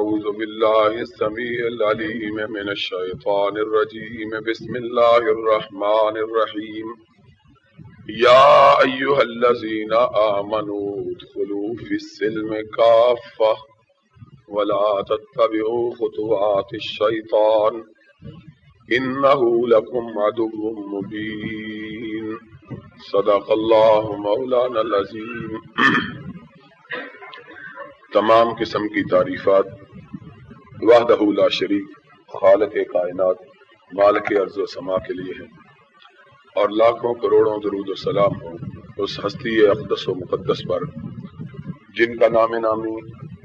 أعوذ بالله السميع العليم من الشيطان الرجيم بسم الله الرحمن الرحيم يا أيها الذين آمنوا ادخلوا في السلم كافة ولا تتبعوا خطوات الشيطان إنه لكم عدو مبين صدق الله مولانا العظيم۔ تمام قسم کی تعریفات وحدہ لا شریک خالق کائنات مالک ارض و سما کے لیے ہیں، اور لاکھوں کروڑوں درود و سلام ہو اس ہستی اقدس و مقدس پر جن کا نام نامی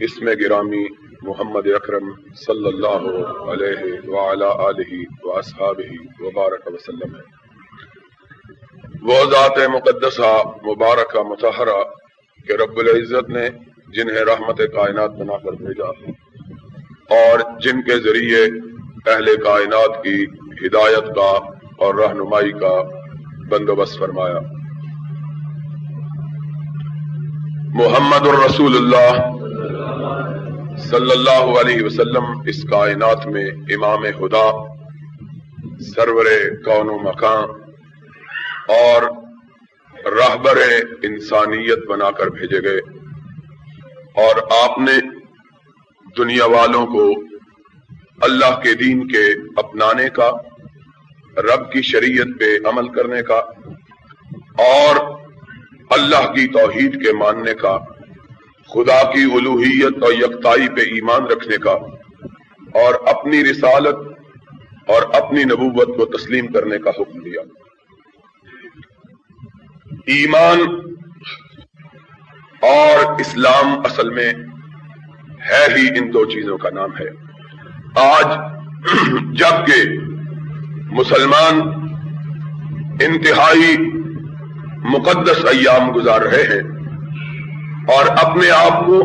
اسم گرامی محمد اکرم صلی اللہ علیہ وعلی آلہ واصحابہ وبارک وسلم ہے۔ وہ ذات مقدسہ مبارکہ مطہرہ کہ رب العزت نے جنہیں رحمت کائنات بنا کر بھیجا اور جن کے ذریعے اہل کائنات کی ہدایت کا اور رہنمائی کا بندوبست فرمایا۔ محمد الرسول اللہ صلی اللہ علیہ وسلم اس کائنات میں امام خدا، سرور کون و مکان اور رہبر انسانیت بنا کر بھیجے گئے، اور آپ نے دنیا والوں کو اللہ کے دین کے اپنانے کا، رب کی شریعت پہ عمل کرنے کا اور اللہ کی توحید کے ماننے کا، خدا کی الوہیت اور یکتائی پہ ایمان رکھنے کا، اور اپنی رسالت اور اپنی نبوت کو تسلیم کرنے کا حکم دیا۔ ایمان اور اسلام اصل میں ہے ہی ان دو چیزوں کا نام ہے۔ آج جب کہ مسلمان انتہائی مقدس ایام گزار رہے ہیں اور اپنے آپ کو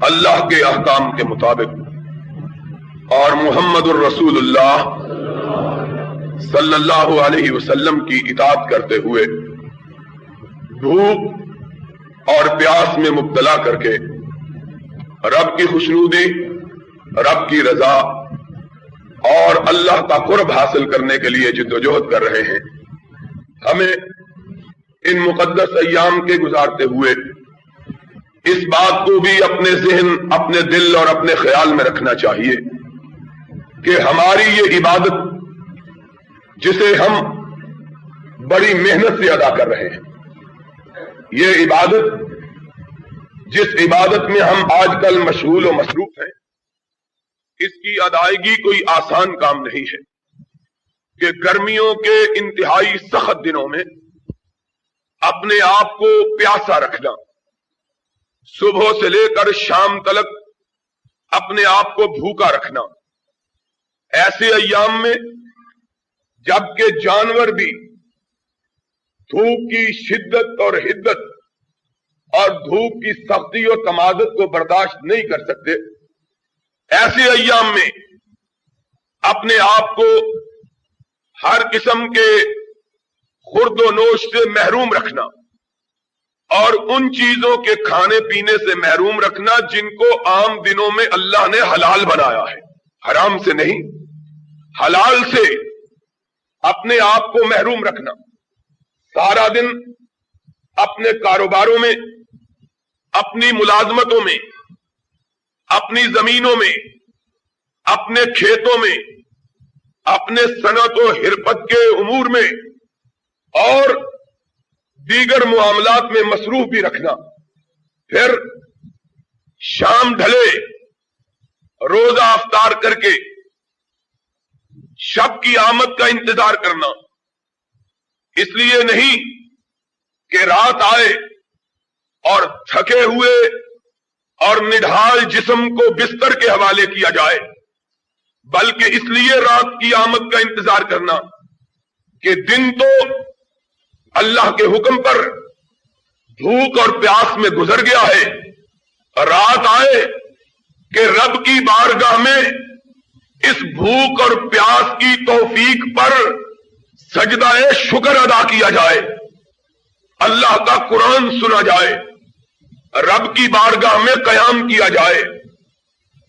اللہ کے احکام کے مطابق اور محمد الرسول اللہ صلی اللہ علیہ وسلم کی اطاعت کرتے ہوئے بھوک اور پیاس میں مبتلا کر کے رب کی خوشنودی، رب کی رضا اور اللہ کا قرب حاصل کرنے کے لیے جدوجہد کر رہے ہیں، ہمیں ان مقدس ایام کے گزارتے ہوئے اس بات کو بھی اپنے ذہن، اپنے دل اور اپنے خیال میں رکھنا چاہیے کہ ہماری یہ عبادت جسے ہم بڑی محنت سے ادا کر رہے ہیں، یہ عبادت جس عبادت میں ہم آج کل مشغول و مصروف ہیں، اس کی ادائیگی کوئی آسان کام نہیں ہے کہ گرمیوں کے انتہائی سخت دنوں میں اپنے آپ کو پیاسا رکھنا، صبح سے لے کر شام تلک اپنے آپ کو بھوکا رکھنا، ایسے ایام میں جبکہ جانور بھی دھوپ کی شدت اور حدت اور دھوپ کی سختی اور تمادت کو برداشت نہیں کر سکتے، ایسے ایام میں اپنے آپ کو ہر قسم کے خورد و نوش سے محروم رکھنا اور ان چیزوں کے کھانے پینے سے محروم رکھنا جن کو عام دنوں میں اللہ نے حلال بنایا ہے، حرام سے نہیں، حلال سے اپنے آپ کو محروم رکھنا، سارا دن اپنے کاروباروں میں، اپنی ملازمتوں میں، اپنی زمینوں میں، اپنے کھیتوں میں، اپنے صنعت و حرفت کے امور میں اور دیگر معاملات میں مصروف بھی رکھنا، پھر شام ڈھلے روزہ افطار کر کے شب کی آمد کا انتظار کرنا، اس لیے نہیں کہ رات آئے اور تھکے ہوئے اور نڈھال جسم کو بستر کے حوالے کیا جائے، بلکہ اس لیے رات کی آمد کا انتظار کرنا کہ دن تو اللہ کے حکم پر بھوک اور پیاس میں گزر گیا ہے، رات آئے کہ رب کی بارگاہ میں اس بھوک اور پیاس کی توفیق پر سجدہ شکر ادا کیا جائے، اللہ کا قرآن سنا جائے، رب کی بارگاہ میں قیام کیا جائے،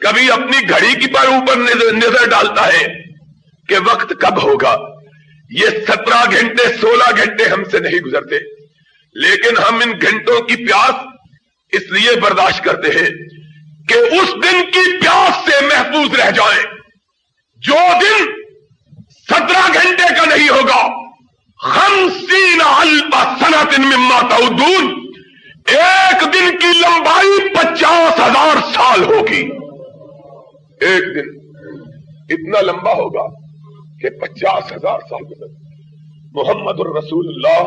کبھی اپنی گھڑی کی پر اوپر نظر ڈالتا ہے کہ وقت کب ہوگا. یہ 17 گھنٹے 16 گھنٹے ہم سے نہیں گزرتے، لیکن ہم ان گھنٹوں کی پیاس اس لیے برداشت کرتے ہیں کہ اس دن کی پیاس سے محفوظ رہ جائیں جو دن 17 گھنٹے کا نہیں ہوگا. 50 ألف سنة مما تعدون، ایک دن کی لمبائی 50,000 سال ہوگی. ایک دن اتنا لمبا ہوگا کہ 50,000 سال گزر. محمد الرسول اللہ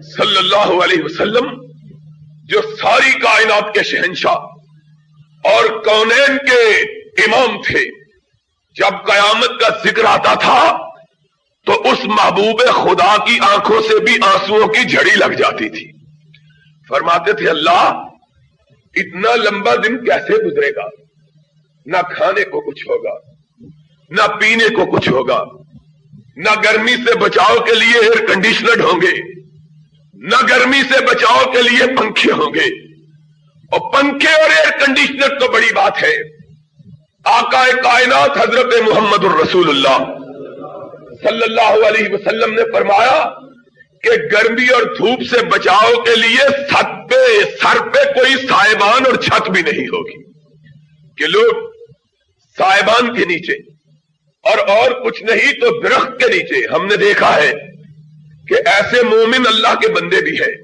صلی اللہ علیہ وسلم جو ساری کائنات کے شہنشاہ اور کونین کے امام تھے، جب قیامت کا ذکر آتا تھا تو اس محبوب خدا کی آنکھوں سے بھی آنسوؤں کی جھڑی لگ جاتی تھی. فرماتے تھے اللہ اتنا لمبا دن کیسے گزرے گا؟ نہ کھانے کو کچھ ہوگا، نہ پینے کو کچھ ہوگا، نہ گرمی سے بچاؤ کے لیے ایئر کنڈیشنر ہوں گے، نہ گرمی سے بچاؤ کے لیے پنکھے ہوں گے. اور پنکھے اور ایئر کنڈیشنر تو بڑی بات ہے. آقا کائنات حضرت محمد الرسول اللہ صلی اللہ علیہ وسلم نے فرمایا کہ گرمی اور دھوپ سے بچاؤ کے لیے سر پہ کوئی سائبان اور چھت بھی نہیں ہوگی کہ لوگ سائبان کے نیچے اور کچھ نہیں تو درخت کے نیچے. ہم نے دیکھا ہے کہ ایسے مومن اللہ کے بندے بھی ہیں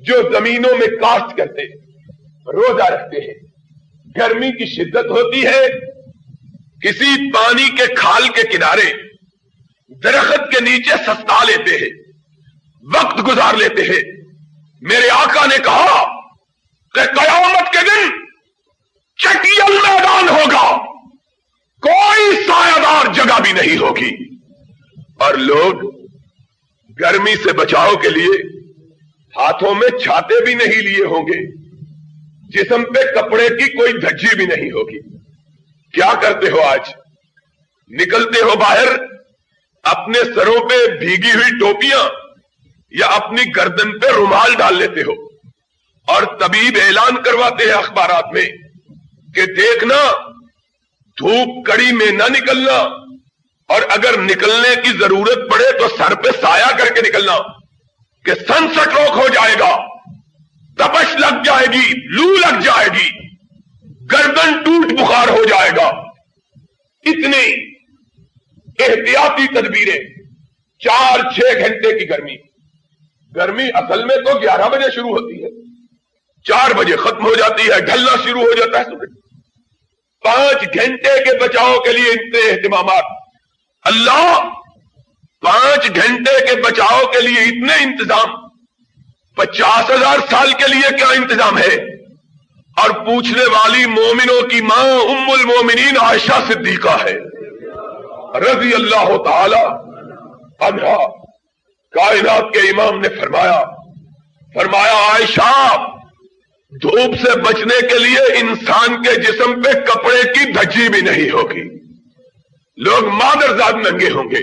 جو زمینوں میں کاشت کرتے، روزہ رکھتے ہیں، گرمی کی شدت ہوتی ہے، کسی پانی کے کھال کے کنارے درخت کے نیچے سستا لیتے ہیں، وقت گزار لیتے ہیں. میرے آقا نے کہا کہ قیامت کے دن چٹیل میدان ہوگا، کوئی سایہ دار جگہ بھی نہیں ہوگی، اور لوگ گرمی سے بچاؤ کے لیے ہاتھوں میں چھاتے بھی نہیں لیے ہوں گے، جسم پہ کپڑے کی کوئی دھجی بھی نہیں ہوگی. کیا کرتے ہو آج؟ نکلتے ہو باہر، اپنے سروں پہ بھیگی ہوئی ٹوپیاں یا اپنی گردن پہ رومال ڈال لیتے ہو، اور طبیب اعلان کرواتے ہیں اخبارات میں کہ دیکھنا دھوپ کڑی میں نہ نکلنا، اور اگر نکلنے کی ضرورت پڑے تو سر پہ سایہ کر کے نکلنا کہ سن سٹروک ہو جائے گا، تپش لگ جائے گی، لو لگ جائے گی، گردن ٹوٹ بخار ہو جائے گا. اتنی احتیاطی تدبیریں. 4-6 گھنٹے کی گرمی اصل میں تو 11 بجے شروع ہوتی ہے، 4 بجے ختم ہو جاتی ہے، ڈھلنا شروع ہو جاتا ہے سورج. 5 گھنٹے کے بچاؤ کے لیے اتنے اہتمامات. اللہ 5 گھنٹے کے بچاؤ کے لیے اتنے انتظام، 50,000 سال کے لیے کیا انتظام ہے؟ اور پوچھنے والی مومنوں کی ماں ام المومنین عائشہ صدیقہ ہے رضی اللہ تعالی عنہا. کائنات کے امام نے فرمایا عائشہ دھوپ سے بچنے کے لیے انسان کے جسم پہ کپڑے کی دھجی بھی نہیں ہوگی، لوگ مادرزاد ننگے ہوں گے.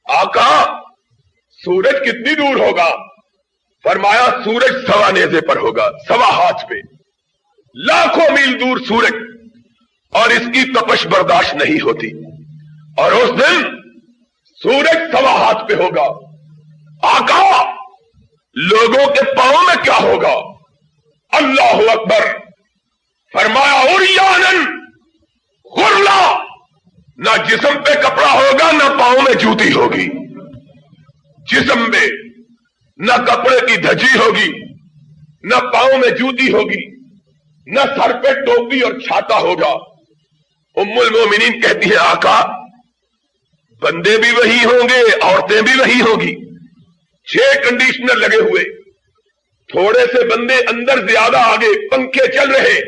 آقا سورج کتنی دور ہوگا؟ فرمایا سورج 1.25 نیزے پر ہوگا، 1.25 ہاتھ پہ. لاکھوں میل دور سورج، اور اس کی تپش برداشت نہیں ہوتی. اور اس دن سورج 1.25 ہاتھ پہ ہوگا. آقا لوگوں کے پاؤں میں کیا ہوگا؟ اللہ اکبر. فرمایا عریانن غرلا، نہ جسم پہ کپڑا ہوگا نہ پاؤں میں جوتی ہوگی. جسم میں نہ کپڑے کی دھجی ہوگی، نہ پاؤں میں جوتی ہوگی، نہ سر پہ ٹوپی اور چھاتا ہوگا. ام المومنین کہتی ہیں آقا بندے بھی وہی ہوں گے، عورتیں بھی وہی ہوگی. 6 کنڈیشنر لگے ہوئے، تھوڑے سے بندے اندر زیادہ آگے، پنکھے چل رہے،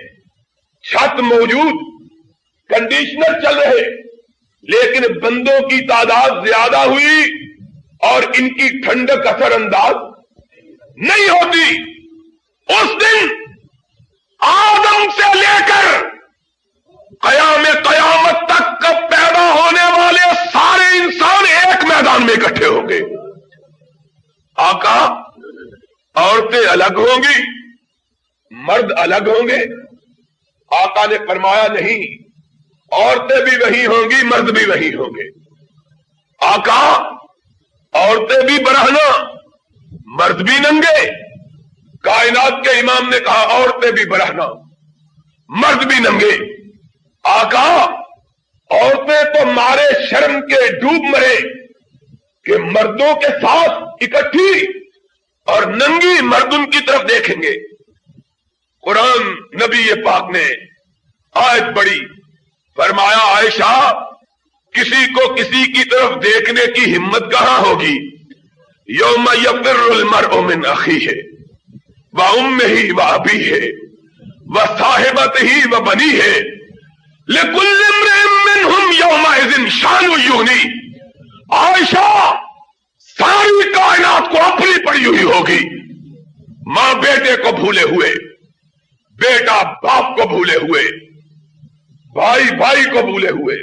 چھت موجود، کنڈیشنر چل رہے، لیکن بندوں کی تعداد زیادہ ہوئی اور ان کی ٹھنڈک اثر انداز نہیں ہوتی. اس دن آدم سے لے کر قیامت تک پیدا ہونے والے سارے انسان ایک میدان میں اکٹھے ہوں گے. آقا عورتیں الگ ہوں گی، مرد الگ ہوں گے، آقا نے فرمایا نہیں، عورتیں بھی وہی ہوں گی، مرد بھی وہی ہوں گے۔ آقا عورتیں بھی برہنہ، مرد بھی ننگے۔ کائنات کے امام نے کہا عورتیں بھی برہنہ، مرد بھی ننگے۔ آقا عورتیں تو مارے شرم کے ڈوب مرے کہ مردوں کے ساتھ اکٹھی، اور ننگی مرد ان کی طرف دیکھیں گے۔ قرآن نبی پاک نے آیت پڑھی، فرمایا عائشہ کسی کو کسی کی طرف دیکھنے کی ہمت کہاں ہوگی؟ یوم یفر المرء من اخیہ وامہ وابیہ وصاحبتہ وبنیہ لکل امرئ منہم یومئذ شان یغنی۔ عائشہ ساری کائنات کو اپنی پڑی ہوئی ہوگی، ماں بیٹے کو بھولے ہوئے، بیٹا باپ کو بھولے ہوئے، بھائی بھائی کو بھولے ہوئے،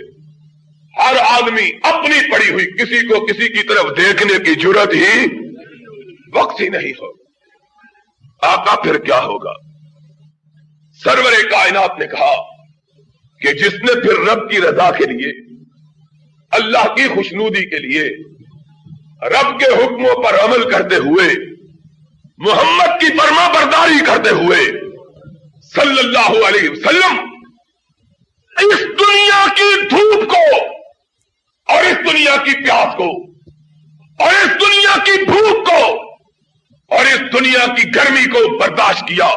ہر آدمی اپنی پڑی ہوئی، کسی کو کسی کی طرف دیکھنے کی جرت ہی وقت ہی نہیں ہو۔ آقا پھر کیا ہوگا؟ سرور کائنات نے کہا کہ جس نے پھر رب کی رضا کے لیے، اللہ کی خوشنودی کے لیے، رب کے حکموں پر عمل کرتے ہوئے، محمد کی فرما برداری کرتے ہوئے صلی اللہ علیہ وسلم اس دنیا کی دھوپ کو اور اس دنیا کی پیاس کو اور اس دنیا کی بھوک کو اور اس دنیا کی گرمی کو برداشت کیا۔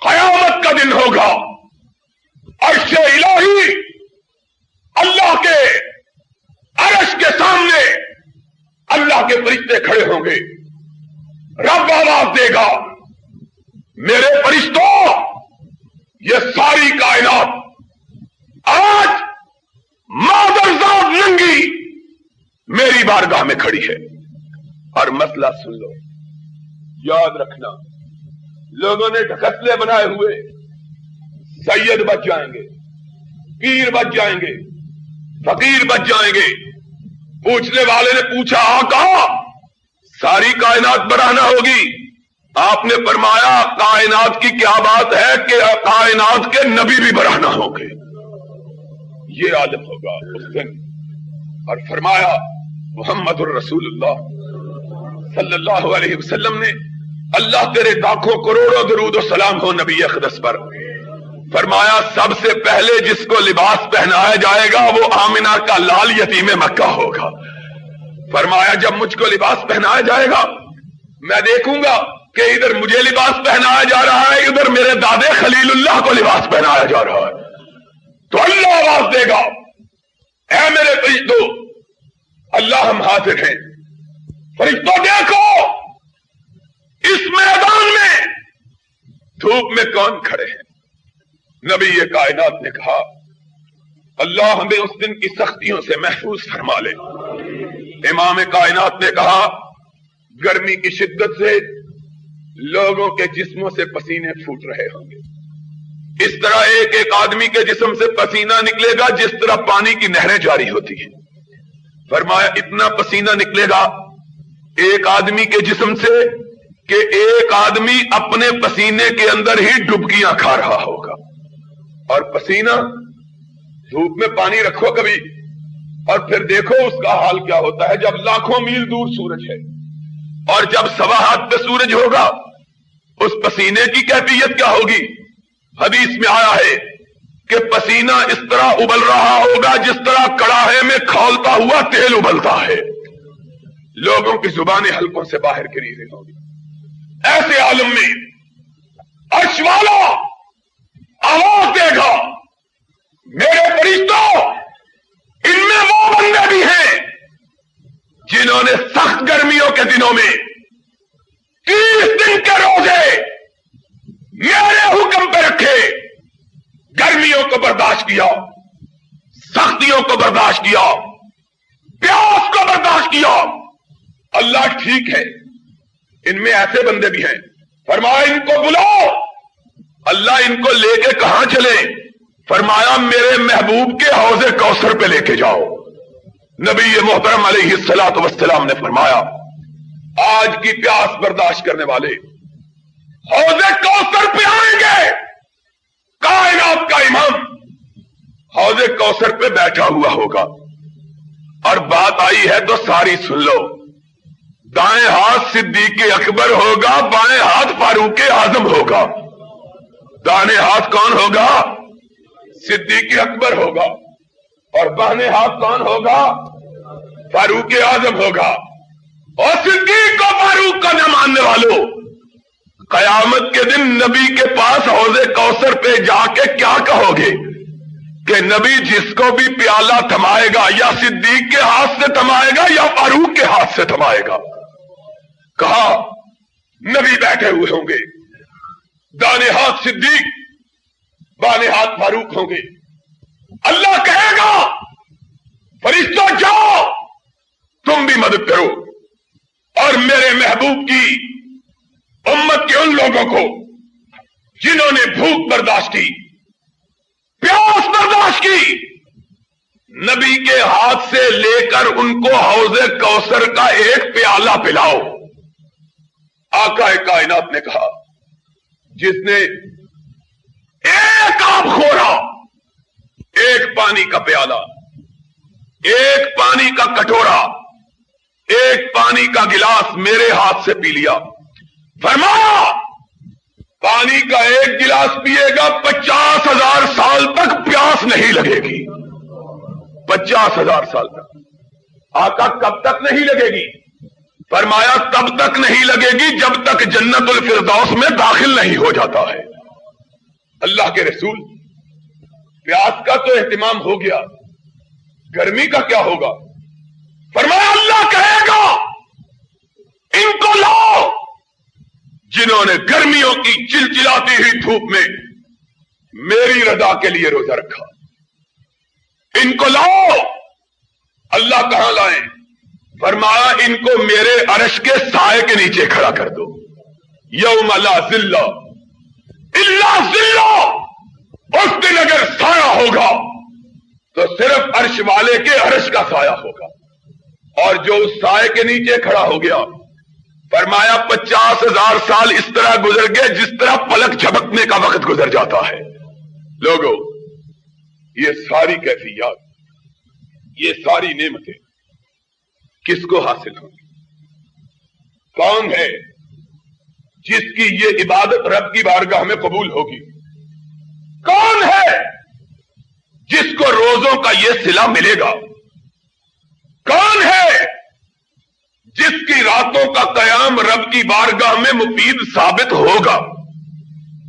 قیامت کا دن ہوگا، عرش الہی اللہ کے عرش کے سامنے اللہ کے فرشتے کھڑے ہوں گے، رب آواز دے گا میرے فرشتوں، یہ ساری کائنات آج مادرزاد ننگی میری بارگاہ میں کھڑی ہے۔ اور مسئلہ سن لو، یاد رکھنا، لوگوں نے ڈھکسلے بنائے ہوئے، سید بچ جائیں گے، پیر بچ جائیں گے، فقیر بچ جائیں گے۔ پوچھنے والے نے پوچھا آقا ساری کائنات برہنہ ہوگی؟ آپ نے فرمایا کائنات کی کیا بات ہے کہ کائنات کے نبی بھی برہنہ ہوں گے، یہ عالم ہوگا اس دن۔ اور فرمایا محمد الرسول اللہ صلی اللہ علیہ وسلم نے، اللہ تیرے لاکھوں کروڑوں درود و سلام ہو نبی اقدس پر، فرمایا سب سے پہلے جس کو لباس پہنایا جائے گا وہ آمنہ کا لال یتیم مکہ ہوگا۔ فرمایا جب مجھ کو لباس پہنایا جائے گا میں دیکھوں گا کہ ادھر مجھے لباس پہنایا جا رہا ہے، ادھر میرے دادے خلیل اللہ کو لباس پہنایا جا رہا ہے، تو اللہ آواز دے گا اے میرے فرشتوں، اللہ ہم حاضر ہیں۔ فرشتوں دیکھو اس میدان میں دھوپ میں کون کھڑے ہیں؟ نبی یہ کائنات نے کہا اللہ ہمیں اس دن کی سختیوں سے محفوظ فرما لے۔ امام کائنات نے کہا گرمی کی شدت سے لوگوں کے جسموں سے پسینے پھوٹ رہے ہوں گے، اس طرح ایک ایک آدمی کے جسم سے پسینہ نکلے گا جس طرح پانی کی نہریں جاری ہوتی ہیں۔ فرمایا اتنا پسینہ نکلے گا ایک آدمی کے جسم سے کہ ایک آدمی اپنے پسینے کے اندر ہی ڈبکیاں کھا رہا ہوگا۔ اور پسینہ دھوپ میں پانی رکھو کبھی اور پھر دیکھو اس کا حال کیا ہوتا ہے جب لاکھوں میل دور سورج ہے اور جب سوا ہاتھ پہ سورج ہوگا، اس پسینے کی کیفیت کیا ہوگی؟ حدیث میں آیا ہے کہ پسینہ اس طرح ابل رہا ہوگا جس طرح کڑاہے میں کھولتا ہوا تیل ابلتا ہے، لوگوں کی زبانیں حلقوں سے باہر گری ہوئی ہوگی۔ ایسے عالم میں عرش والا آواز دے گا میرے فرشتوں، ان میں وہ بندے بھی ہیں جنہوں نے سخت گرمیوں کے دنوں میں 30 دن کے روزے میرے حکم پہ رکھے، گرمیوں کو برداشت کیا، سختیوں کو برداشت کیا، پیاس کو برداشت کیا۔ اللہ ٹھیک ہے ان میں ایسے بندے بھی ہیں، فرمایا ان کو بلاؤ۔ اللہ ان کو لے کے کہاں چلے؟ فرمایا میرے محبوب کے حوض کوثر پہ لے کے جاؤ۔ نبی محترم علیہ الصلوۃ والسلام نے فرمایا آج کی پیاس برداشت کرنے والے حوض کوثر پہ آئیں گے، کائنات کا امام حوض کوثر پہ بیٹھا ہوا ہوگا، اور بات آئی ہے تو ساری سن لو۔ دائیں ہاتھ صدیق اکبر ہوگا، بائیں ہاتھ فاروق اعظم ہوگا۔ دائیں ہاتھ کون ہوگا؟ صدیق اکبر ہوگا، اور بائیں ہاتھ کون ہوگا؟ فاروق اعظم ہوگا۔ اور صدیق کو فاروق کا نہ ماننے والوں، قیامت کے دن نبی کے پاس حوض کوثر پہ جا کے کیا کہو گے کہ نبی جس کو بھی پیالہ تھمائے گا یا صدیق کے ہاتھ سے تھمائے گا یا فاروق کے ہاتھ سے تھمائے گا؟ کہا نبی بیٹھے ہوئے ہوں گے، دانے ہاتھ صدیق، بانے ہاتھ فاروق ہوں گے۔ اللہ کہے گا فرشتوں جاؤ تم بھی مدد کرو، اور میرے محبوب کی امت کے ان لوگوں کو جنہوں نے بھوک برداشت کی، پیاس برداشت کی، نبی کے ہاتھ سے لے کر ان کو حوض کوثر کا ایک پیالہ پلاؤ۔ آقا کائنات نے کہا جس نے ایک آب خورا، ایک پانی کا پیالہ، ایک پانی کا کٹورا، ایک پانی کا گلاس میرے ہاتھ سے پی لیا، فرمایا پانی کا ایک گلاس پیے گا 50,000 سال تک پیاس نہیں لگے گی۔ 50,000 سال تک۔ آقا کب تک نہیں لگے گی؟ فرمایا تب تک نہیں لگے گی جب تک جنت الفردوس میں داخل نہیں ہو جاتا ہے۔ اللہ کے رسول، پیاس کا تو اہتمام ہو گیا، گرمی کا کیا ہوگا؟ فرمایا اللہ کہے گا ان کو لاؤ جنہوں نے گرمیوں کی چلچلاتی ہوئی دھوپ میں میری رضا کے لیے روزہ رکھا، ان کو لاؤ۔ اللہ کہاں لائیں؟ فرمایا ان کو میرے عرش کے سائے کے نیچے کھڑا کر دو۔ یوم لا ذل الا ذل، اس دن اگر سایہ ہوگا تو صرف عرش والے کے عرش کا سایہ ہوگا، اور جو اس سائے کے نیچے کھڑا ہو گیا، فرمایا 50,000 سال اس طرح گزر گئے جس طرح پلک جھپکنے کا وقت گزر جاتا ہے۔ لوگوں، یہ ساری کیفیات، یہ ساری نعمتیں کس کو حاصل ہوں گی؟ کون ہے جس کی یہ عبادت رب کی بارگاہ میں قبول ہوگی؟ کون ہے جس کو روزوں کا یہ صلہ ملے گا؟ کون ہے جس کی راتوں کا قیام رب کی بارگاہ میں مفید ثابت ہوگا؟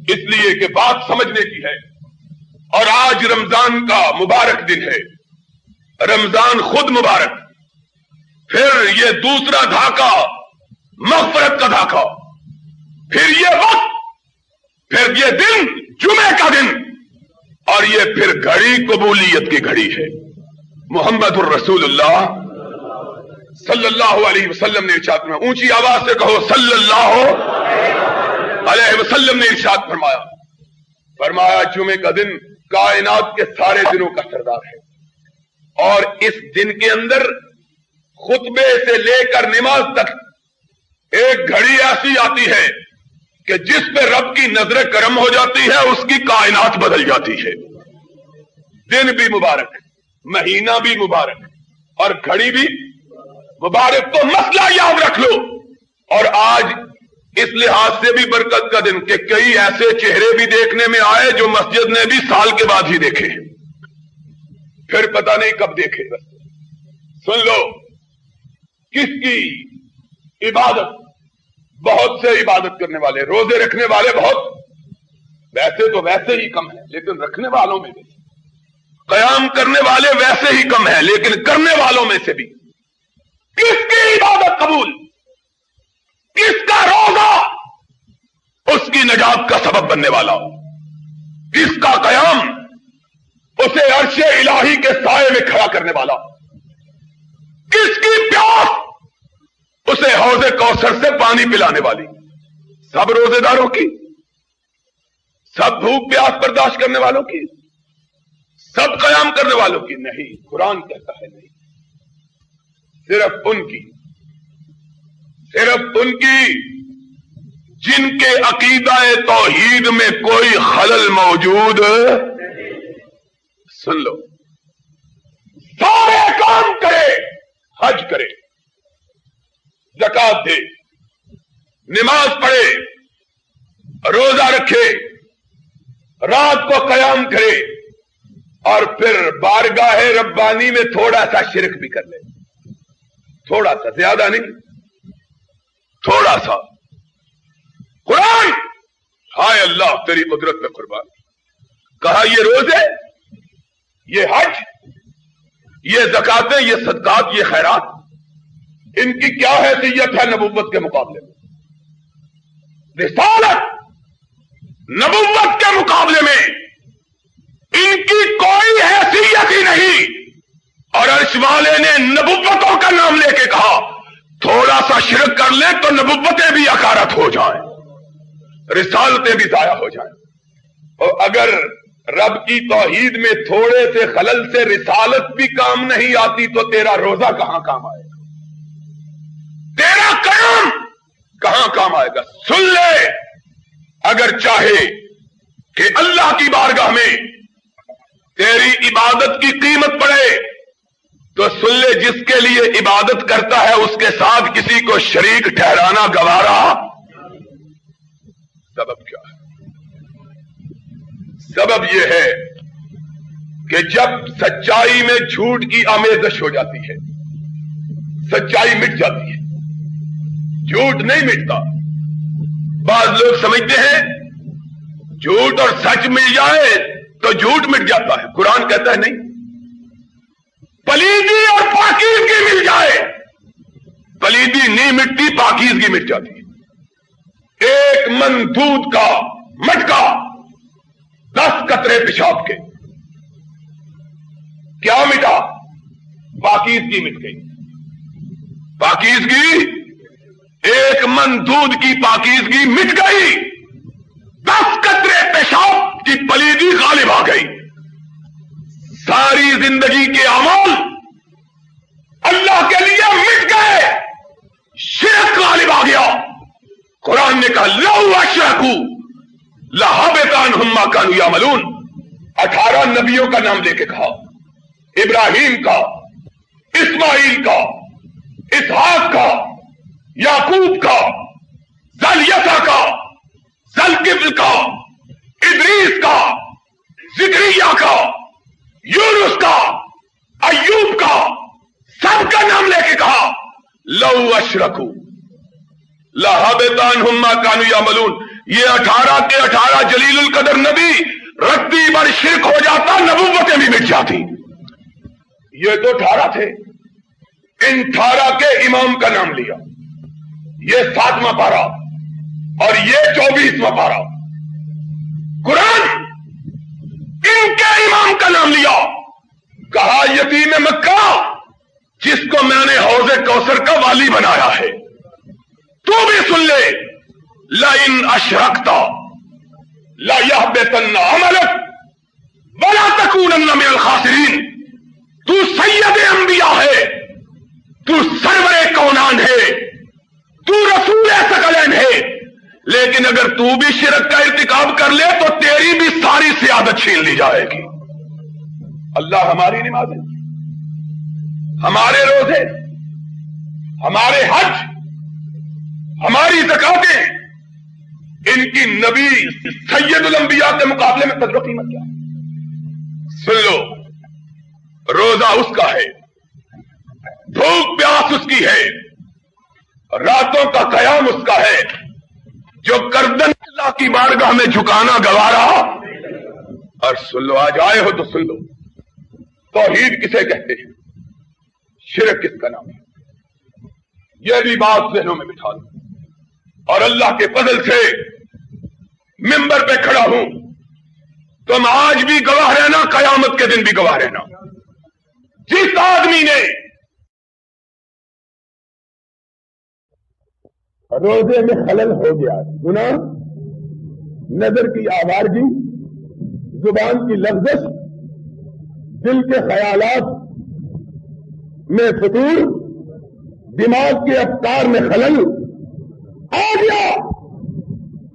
اس لیے کہ بات سمجھنے کی ہے، اور آج رمضان کا مبارک دن ہے، رمضان خود مبارک، پھر یہ دوسرا دھاکہ مغفرت کا دھاکہ، پھر یہ وقت، پھر یہ دن جمعے کا دن، اور یہ پھر گھڑی قبولیت کی گھڑی ہے۔ محمد الرسول اللہ صلی اللہ علیہ وسلم نے ارشاد فرمایا، اونچی آواز سے کہو صلی اللہ علیہ وسلم نے ارشاد فرمایا جمعے کا دن کائنات کے سارے دنوں کا سردار ہے، اور اس دن کے اندر خطبے سے لے کر نماز تک ایک گھڑی ایسی آتی ہے کہ جس پہ رب کی نظر کرم ہو جاتی ہے، اس کی کائنات بدل جاتی ہے۔ دن بھی مبارک، مہینہ بھی مبارک، اور گھڑی بھی مبارک۔ تو مسئلہ یاد رکھ لو، اور آج اس لحاظ سے بھی برکت کا دن کہ کئی ایسے چہرے بھی دیکھنے میں آئے جو مسجد نے بھی سال کے بعد ہی دیکھے، پھر پتہ نہیں کب دیکھے۔ سن لو، کس کی عبادت، بہت سے عبادت کرنے والے، روزے رکھنے والے بہت، ویسے تو ویسے ہی کم ہیں، لیکن رکھنے والوں میں بھی، قیام کرنے والے ویسے ہی کم ہیں، لیکن کرنے والوں میں سے بھی کس کی عبادت قبول، کس کا روزہ اس کی نجات کا سبب بننے والا، کس کا قیام اسے عرش الہی کے سائے میں کھڑا کرنے والا، کس کی پیاس اسے حوض کوثر سے پانی پلانے والی۔ سب روزے داروں کی، سب بھوک پیاس برداشت کرنے والوں کی، سب قیام کرنے والوں کی نہیں، قرآن کہتا ہے نہیں، صرف ان کی جن کے عقیدہ توحید میں کوئی خلل موجود، سن لو، سارے کام کرے، حج کرے، زکات دے، نماز پڑھے، روزہ رکھے، رات کو قیام کرے، اور پھر بارگاہ ربانی میں تھوڑا سا شرک بھی کر لے، تھوڑا سا، زیادہ نہیں، تھوڑا سا۔ قرآن، ہائے اللہ تیری قدرت میں قربان، کہا یہ روزے، یہ حج، یہ زکاتیں، یہ صدقات، یہ خیرات، ان کی کیا حیثیت ہے نبوت کے مقابلے میں؟ رسالت، نبوت کے مقابلے میں ان کی کوئی حیثیت ہی نہیں۔ اور عرش والے نے نبوتوں کا نام لے کے کہا تھوڑا سا شرک کر لیں تو نبوتیں بھی اکارت ہو جائیں، رسالتیں بھی ضائع ہو جائیں۔ اور اگر رب کی توحید میں تھوڑے سے خلل سے رسالت بھی کام نہیں آتی تو تیرا روزہ کہاں کام آئے گا؟ تیرا قیام کہاں کام آئے گا؟ سن لے، اگر چاہے کہ اللہ کی بارگاہ میں تیری عبادت کی قیمت پڑے تو سن لے، جس کے لیے عبادت کرتا ہے اس کے ساتھ کسی کو شریک ٹھہرانا گوارا۔ سبب کیا ہے؟ سبب یہ ہے کہ جب سچائی میں جھوٹ کی آمیزش ہو جاتی ہے، سچائی مٹ جاتی ہے، جھوٹ نہیں مٹتا۔ بعض لوگ سمجھتے ہیں جھوٹ اور سچ مل جائے تو جھوٹ مٹ جاتا ہے، قرآن کہتا ہے نہیں، پلیدی اور پاکیزگی مل جائے، پلیدی نہیں مٹتی، پاکیزگی مٹ جاتی ہے۔ ایک من دودھ کا مٹکا 10 قطرے پیشاب کے، کیا مٹا؟ پاکیزگی مٹ گئی۔ پاکیزگی، ایک من دودھ کی پاکیزگی مٹ گئی، 10 قطرے پیشاب کی پلیدی غالب آ گئی۔ ساری زندگی کے اعمال اللہ کے لیے مٹ گئے، شرک غالب آ گیا۔ قرآن نے کہا لو اشرکوا لحبط عنہم ما کانوا یعملون۔ 18 نبیوں کا نام لے کے کہا، ابراہیم کا، اسماعیل کا، اسحاق کا، یعقوب کا، ذلیسا کا، ذلکفل کا، ادریس کا، زکریا کا، یونس کا، ایوب کا، سب کا نام لے کے کہا لو اشرکوا لحبط عنہم ما کانوا یعملون۔ یہ 18 کے 18 جلیل القدر نبی، رتی بر شرک ہو جاتا نبوتیں بھی مٹ جاتی۔ یہ تو 18 تھے، ان 18 کے امام کا نام لیا، یہ 7واں پارہ اور یہ 24واں پارہ۔ قرآن ان کے امام کا نام لیا، کہا یتیم مکہ جس کو میں نے حوض کوثر کا والی بنایا ہے، تو بھی سن لے، لئن اشرکت لیحبطن عملک ولا تکونن من الخاسرین۔ تو سید انبیاء ہے، تو سرور کونان ہے، تو رسول ثقلین ہے، لیکن اگر تو بھی شرک کا ارتکاب کر لے تو تیری بھی ساری سیادت چھین لی جائے گی۔ اللہ ہماری نمازیں، ہمارے روزے، ہمارے حج، ہماری زکاتیں، ان کی نبی سید الانبیاء کے مقابلے میں قدر و قیمت کیا ہے؟ سن لو، روزہ اس کا ہے، بھوک پیاس اس کی ہے، راتوں کا قیام اس کا ہے، جو گردن اللہ کی بارگاہ میں جھکانا گوارا۔ اور سن لو، آج آئے ہو تو سن لو، توحید کسے کہتے ہیں، شرک کس کا نام ہے، یہ بھی بات ذہنوں میں بٹھا دو۔ اور اللہ کے فضل سے منبر پہ کھڑا ہوں، تم آج بھی گواہ رہنا، قیامت کے دن بھی گواہ رہنا۔ جس آدمی نے روزے میں خلل ہو گیا، گناہ، نظر کی آوارگی، زبان کی لغزش، دل کے خیالات میں فتور، دماغ کے افکار میں خلل آ گیا،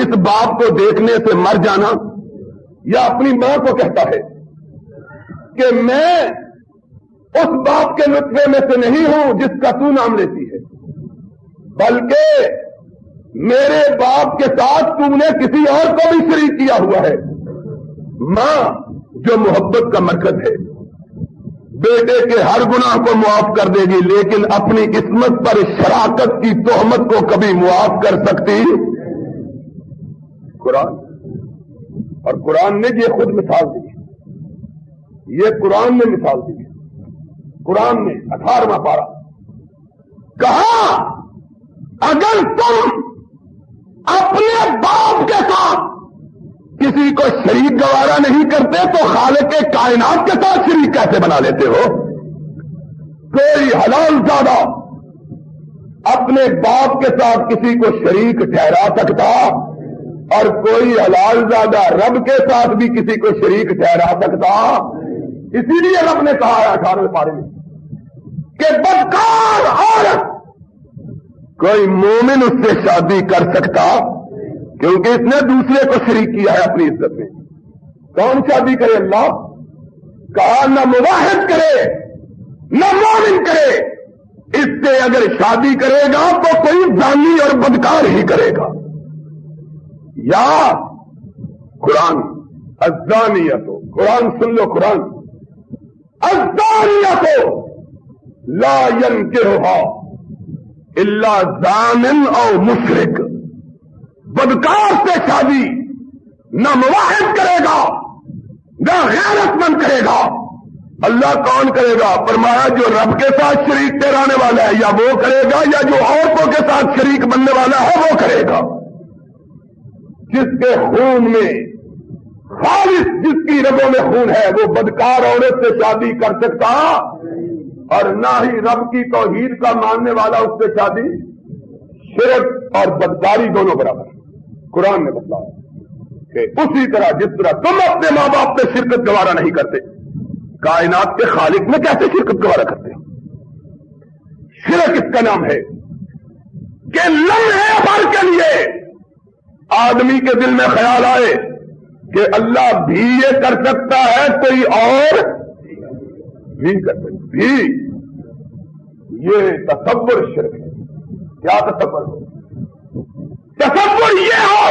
اس باپ کو دیکھنے سے مر جانا، یا اپنی ماں کو کہتا ہے کہ میں اس باپ کے نطفے میں سے نہیں ہوں جس کا تو نام لیتی ہے، بلکہ میرے باپ کے ساتھ تم نے کسی اور کو بھی شریک کیا ہوا ہے۔ ماں جو محبت کا مرکز ہے، بیٹے کے ہر گناہ کو معاف کر دے گی، لیکن اپنی عصمت پر شراکت کی تہمت کو کبھی معاف کر سکتی قرآن۔ اور قرآن نے یہ خود مثال دی، یہ قرآن نے مثال دی۔ قرآن نے 18واں پارہ کہا اگر تم اپنے باپ کے ساتھ کسی کو شریک گوارا نہیں کرتے تو خالق کائنات کے ساتھ شریک کیسے بنا لیتے ہو؟ کوئی حلال زادہ اپنے باپ کے ساتھ کسی کو شریک ٹھہرا سکتا، اور کوئی حلال زادہ رب کے ساتھ بھی کسی کو شریک ٹھہرا سکتا؟ اسی لیے رب نے کہا ہے 18ویں پارے میں کہ بدکار عورت کوئی مومن اس سے شادی کر سکتا، کیونکہ اس نے دوسرے کو شریک کیا ہے اپنی عزت میں۔ کون شادی کرے؟ اللہ کہا نہ مواحد کرے نہ مومن کرے، اس سے اگر شادی کرے گا تو کوئی زانی اور بدکار ہی کرے گا۔ یا قرآن الزانیۃ، قرآن سن لو، قرآن الزانیۃ لا ینکحھا الا زان او مشرک، بدکار سے شادی نہ مواحد کرے گا نہ غیرت مند کرے گا۔ اللہ کون کرے گا؟ فرمایا جو رب کے ساتھ شریک ٹھہرانے والا ہے یا وہ کرے گا، یا جو عورتوں کے ساتھ شریک بننے والا ہے وہ کرے گا۔ جس کے خون میں خالص، جس کی رگوں میں خون ہے، وہ بدکار عورت سے شادی کر سکتا، اور نہ ہی رب کی توحید کا ماننے والا اس سے شادی۔ شرک اور بدکاری دونوں برابر۔ قرآن نے بتایا کہ اسی طرح جس طرح تم اپنے ماں باپ سے شرکت گوارا نہیں کرتے، کائنات کے خالق میں کیسے شرکت گوارا کرتے ہو؟ شرک اس کا نام ہے کہ لمحے بھر کے لیے آدمی کے دل میں خیال آئے کہ اللہ بھی یہ کر سکتا ہے، کوئی اور بھی کر سکتا بھی، یہ تصور شرک ہے۔ کیا تصور ہو؟ تصور یہ ہو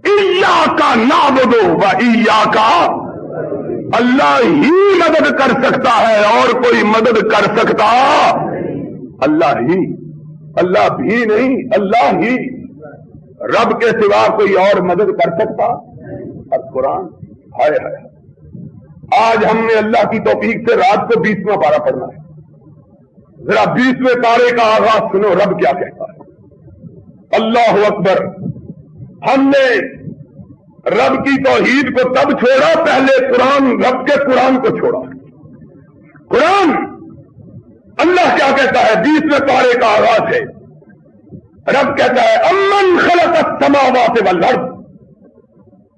ایاک نعبد و ایاک، اللہ ہی مدد کر سکتا ہے اور کوئی مدد کر سکتا اللہ ہی، اللہ بھی نہیں، اللہ ہی، رب کے سوا کوئی اور مدد کر سکتا؟ اور قرآن ہائے ہائے، آج ہم نے اللہ کی توفیق سے رات کو 20واں پارہ پڑھنا ہے۔ ذرا 20ویں پارے کا آغاز سنو، رب کیا کہتا ہے۔ اللہ اکبر۔ ہم نے رب کی توحید کو تب چھوڑا، پہلے قرآن، رب کے قرآن کو چھوڑا۔ قرآن اللہ کیا کہتا ہے؟ 20ویں پارے کا آغاز ہے، رب کہتا ہے امن خلق السماوات والارض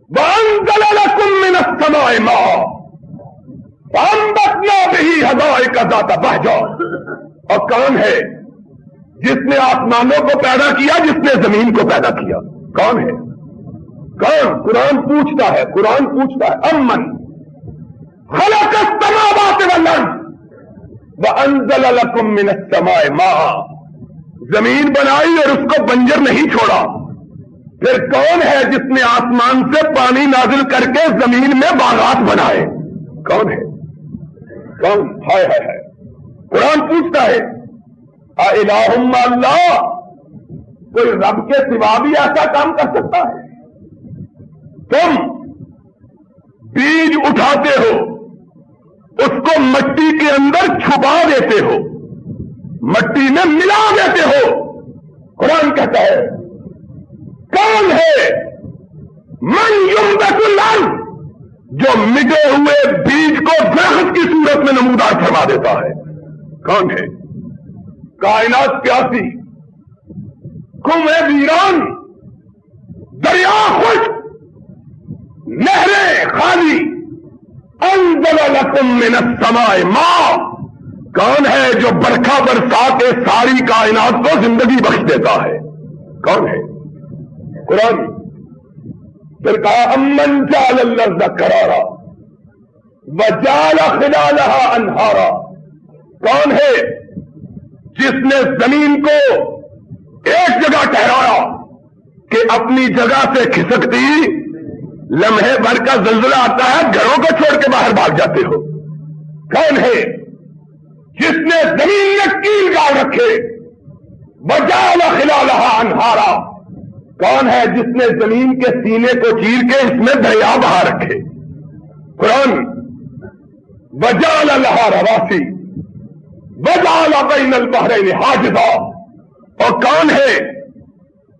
وانزل لكم من السماء ماء فانبتنا به حدائق ذات بہجہ۔ اور کون ہے جس نے آسمانوں کو پیدا کیا، جس نے زمین کو پیدا کیا؟ کون ہے؟ کون؟ قرآن پوچھتا ہے، قرآن پوچھتا ہے امن خلق السماوات والارض وانزل لكم من السماء ماء، زمین بنائی اور اس کو بنجر نہیں چھوڑا۔ پھر کون ہے جس نے آسمان سے پانی نازل کر کے زمین میں باغات بنائے؟ کون ہے؟ کون؟ ہائے ہائے ہائے۔ قرآن پوچھتا ہے اِلٰہٌ مع اللہ، کوئی رب کے سوا بھی ایسا کام کر سکتا ہے؟ تم بیج اٹھاتے ہو، اس کو مٹی کے اندر چھپا دیتے ہو، مٹی میں ملا دیتے ہو۔ قرآن کہتا ہے کون ہے من ينبت الارض، جو مٹے ہوئے بیج کو درخت کی صورت میں نمودار فرما دیتا ہے؟ کون ہے؟ کائنات پیاسی، کنویں ویران، دریا خشک، نہریں خالی، انزل لكم من السماء ماء، کون ہے جو برکھا برسا کے ساری کائنات کو زندگی بخش دیتا ہے؟ کون ہے؟ قرآن پھر کہا امن جعل الارض قرارا وجعل خلالها انہارا، کون ہے جس نے زمین کو ایک جگہ ٹھہرایا کہ اپنی جگہ سے کھسکتی لمحے بھر کا زلزلہ آتا ہے گھروں کو چھوڑ کے باہر بھاگ جاتے ہو؟ کون ہے جس نے زمین میں کیل ڈال رکھے وجعل خلالها انہارا، کون ہے جس نے زمین کے سینے کو چیر کے اس میں دریا بہا رکھے؟ قرآن وجعل لها رواسی وجعل بین البحرین حاجزا، اور کون ہے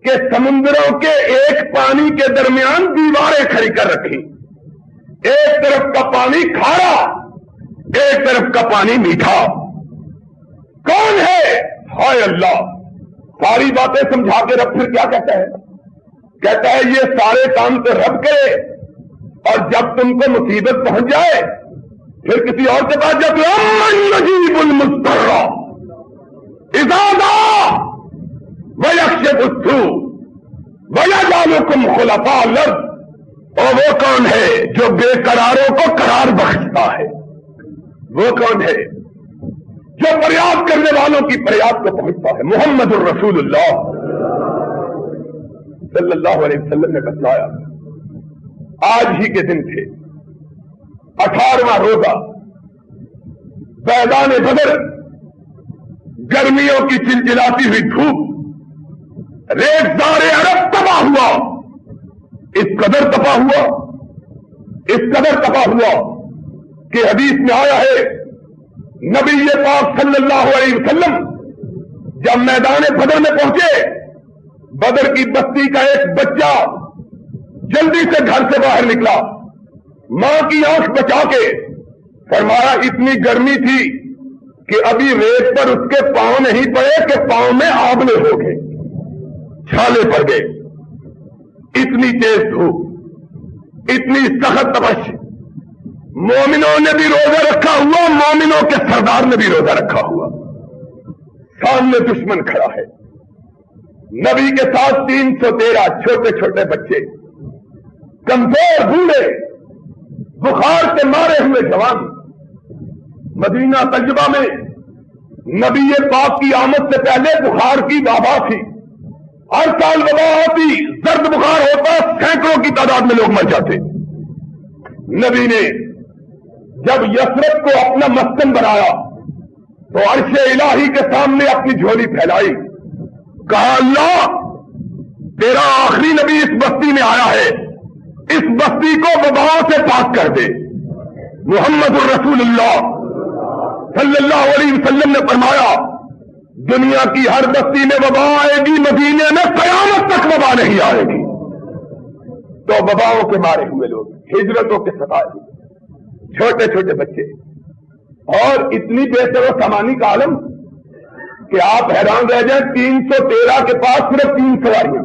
کہ سمندروں کے ایک پانی کے درمیان دیواریں کھڑی کر رکھی، ایک طرف کا پانی کھارا ایک طرف کا پانی میٹھا؟ کون ہے؟ ہائے اللہ! ساری باتیں سمجھا کے رب پھر کیا کہتا ہے؟ کہتا ہے یہ سارے کام تو رب کرے، اور جب تم کو مصیبت پہنچ جائے پھر کسی اور کے پاس جب امن یجیب المضطر اذا دعا ویکشف السوء ویجعلکم خلفاء الارض، اور وہ کون ہے جو بے قراروں کو قرار بخشتا ہے؟ وہ کون ہے جو فریاد کرنے والوں کی فریاد کو پہنچتا ہے؟ محمد الرسول اللہ صلی اللہ علیہ وسلم نے بتلایا، آج ہی کے دن تھے 18واں روزہ، میدان بدر، گرمیوں کی چلچلاتی ہوئی دھوپ، ریگزار عرب تباہ ہوا، اس قدر تباہ ہوا، اس قدر تباہ ہوا کہ حدیث میں آیا ہے نبی پاک صلی اللہ علیہ وسلم جب میدان بدر میں پہنچے، بدر کی بستی کا ایک بچہ جلدی سے گھر سے باہر نکلا، ماں کی آنکھ بچا کے، فرمایا اتنی گرمی تھی کہ ابھی ریت پر اس کے پاؤں نہیں پڑے کہ پاؤں میں آبلے ہو گئے، چھالے پڑ گئے، اتنی تیز دھوپ، اتنی سخت تپش۔ مومنوں نے بھی روزہ رکھا ہوا، مومنوں کے سردار نے بھی روزہ رکھا ہوا، سامنے دشمن کھڑا ہے، نبی کے ساتھ 313 چھوٹے چھوٹے بچے، کمزور بوڑھے، بخار سے مارے ہوئے جوان۔ مدینہ طیبہ میں نبی پاک کی آمد سے پہلے بخار کی وبا تھی، ہر سال وبا ہوتی، زرد بخار ہوتا، سینکڑوں کی تعداد میں لوگ مر جاتے۔ نبی نے جب یثرب کو اپنا مسکن بنایا تو عرش الہی کے سامنے اپنی جھولی پھیلائی، کہا اللہ تیرا آخری نبی اس بستی میں آیا ہے، اس بستی کو وباؤں سے پاک کر دے۔ محمد الرسول اللہ صلی اللہ علیہ وسلم نے فرمایا دنیا کی ہر بستی میں وبا آئے گی، مدینے میں قیامت تک وبا نہیں آئے گی۔ تو وباؤں کے مارے ہوئے لوگ، ہجرتوں کے ستائے ہوئے چھوٹے چھوٹے بچے، اور اتنی بے سر و سامانی کا عالم کہ آپ حیران رہ جائیں۔ 313 کے پاس صرف 3 سواریاں،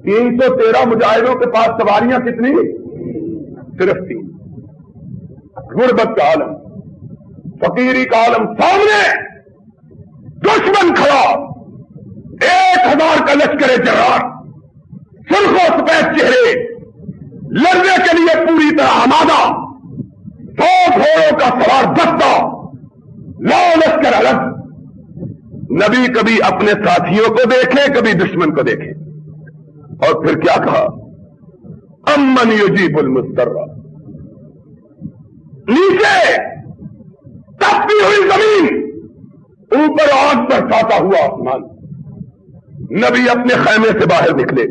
313 مجاہدوں کے پاس سواریاں کتنی؟ صرف 3۔ غربت کا عالم، فقیری کا عالم، سامنے دشمن کھڑا، 1000 کا لشکر جرار، سرخ و سفید چہرے، لڑنے کے لیے پوری طرح آمادہ، 100 گھوڑوں کا سوار دستہ، لا لشکر الگ۔ نبی کبھی اپنے ساتھیوں کو دیکھے، کبھی دشمن کو دیکھے، اور پھر کیا کہا؟ امن یجیب المضطر۔ نیچے تپتی ہوئی زمین، اوپر آگ برساتا ہوا آسمان۔ نبی اپنے خیمے سے باہر نکلے،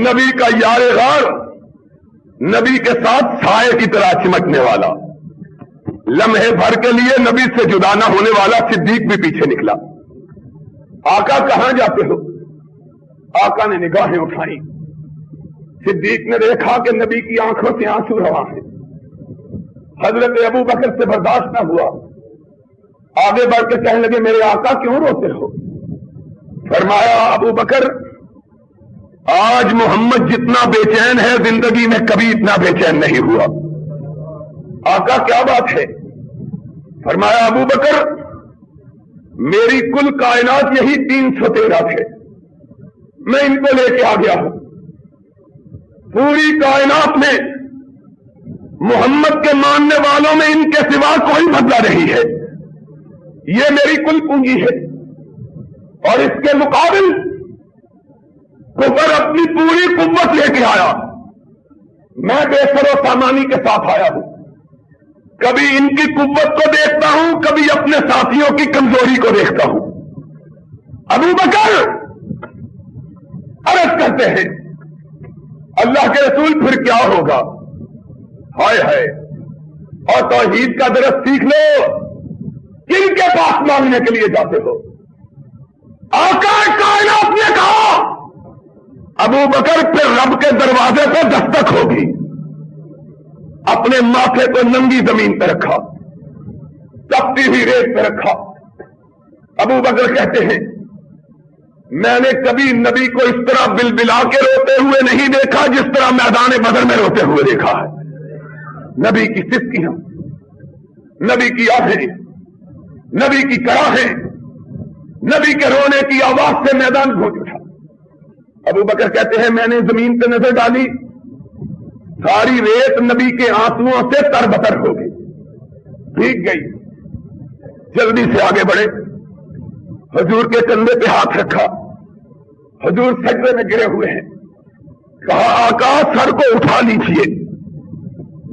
نبی کا یار غار نبی کے ساتھ سائے کی طرح چمٹنے والا، لمحے بھر کے لیے نبی سے جدا نہ ہونے والا صدیق بھی پیچھے نکلا۔ آقا کہاں جاتے ہو؟ آقا نے نگاہیں اٹھائی، صدیق نے دیکھا کہ نبی کی آنکھوں سے آنسو رواں ہیں۔ حضرت ابو بکر سے برداشت نہ ہوا، آگے بڑھ کے کہنے لگے میرے آقا کیوں روتے ہو؟ فرمایا ابو بکر آج محمد جتنا بے چین ہے زندگی میں کبھی اتنا بے چین نہیں ہوا۔ آقا کیا بات ہے؟ فرمایا ابو بکر میری کل کائنات یہی 313 تھے، میں ان کو لے کے آ گیا ہوں، پوری کائنات میں محمد کے ماننے والوں میں ان کے سوا کوئی بدلہ نہیں ہے. یہ میری کل پونجی ہے. اور اس کے مقابل کفر اپنی پوری قوت لے کے آیا. میں بے سر و سامانی کے ساتھ آیا ہوں. کبھی ان کی قوت کو دیکھتا ہوں, کبھی اپنے ساتھیوں کی کمزوری کو دیکھتا ہوں. ابو بکر عرض کرتے ہیں اللہ کے رسول پھر کیا ہوگا؟ ہائے ہائے. اور توحید کا درس سیکھ لو. کن کے پاس مانگنے کے لیے جاتے ہو؟ آقا کائنات نے کہا ابو بکر پھر رب کے دروازے پہ دستک ہوگی. اپنے ماتھے کو ننگی زمین پہ رکھا, تپتی ہوئی ریت پہ رکھا. ابو بکر کہتے ہیں میں نے کبھی نبی کو اس طرح بلبلا کے روتے ہوئے نہیں دیکھا جس طرح میدان بدر میں روتے ہوئے دیکھا ہے. نبی کی سسکیاں, نبی کی آہیں, نبی کی کراہیں, نبی کے رونے کی آواز سے میدان گونج اٹھا. ابو بکر کہتے ہیں میں نے زمین پہ نظر ڈالی, ساری ریت نبی کے آنسوؤں سے تربتر ہو گئی, بھیگ گئی. جلدی سے آگے بڑھے, حضور کے کندھے پہ ہاتھ رکھا. حضور سجدے میں گرے ہوئے ہیں. کہا آقا سر کو اٹھا لیجیے,